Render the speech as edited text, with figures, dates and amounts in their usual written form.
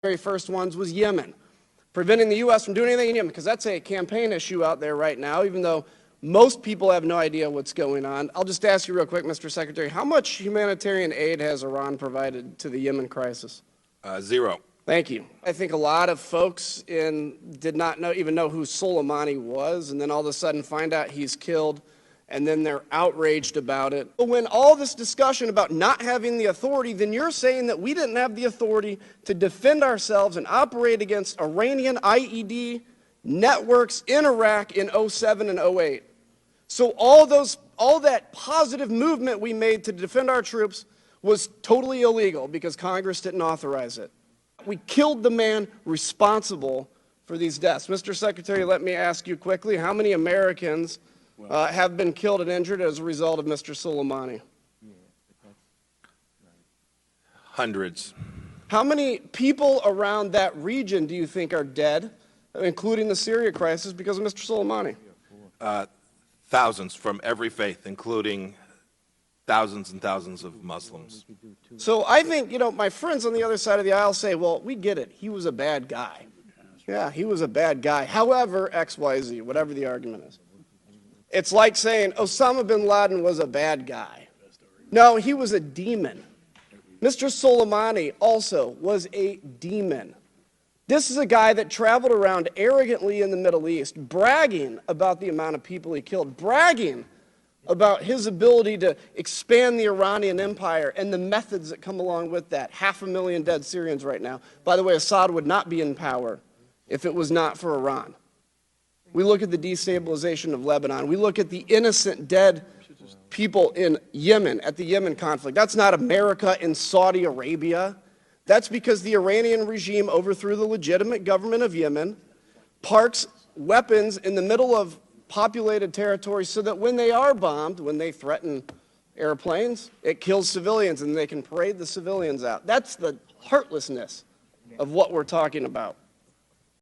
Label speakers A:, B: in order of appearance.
A: very first ones was Yemen, preventing the U.S. from doing anything in Yemen, because that's a campaign issue out there right now, even though most people have no idea what's going on. I'll just ask you real quick, Mr. Secretary, how much humanitarian aid has Iran provided to the Yemen crisis?
B: Zero.
A: Thank you. I think a lot of folks did not even know who Soleimani was, and then all of a sudden find out he's killed, and then they're outraged about it. But when all this discussion about not having the authority, then you're saying that we didn't have the authority to defend ourselves and operate against Iranian IED networks in Iraq in 07 and 08. So all that positive movement we made to defend our troops was totally illegal because Congress didn't authorize it. We killed the man responsible for these deaths. Mr. Secretary, let me ask you quickly, how many Americans have been killed and injured as a result of Mr. Soleimani?
B: Hundreds.
A: How many people around that region do you think are dead, including the Syria crisis, because of Mr. Soleimani?
B: Thousands from every faith, including thousands and thousands of Muslims.
A: So I think, my friends on the other side of the aisle say, well, we get it. He was a bad guy. Yeah, he was a bad guy. However, X, Y, Z, whatever the argument is. It's like saying Osama bin Laden was a bad guy. No, he was a demon. Mr. Soleimani also was a demon. This is a guy that traveled around arrogantly in the Middle East, bragging about the amount of people he killed, bragging about his ability to expand the Iranian empire and the methods that come along with that. 500,000 dead Syrians right now. By the way, Assad would not be in power if it was not for Iran. We look at the destabilization of Lebanon. We look at the innocent dead people in Yemen, at the Yemen conflict. That's not America and Saudi Arabia. That's because the Iranian regime overthrew the legitimate government of Yemen, parks weapons in the middle of populated territory so that when they are bombed, when they threaten airplanes, it kills civilians and they can parade the civilians out. That's the heartlessness of what we're talking about.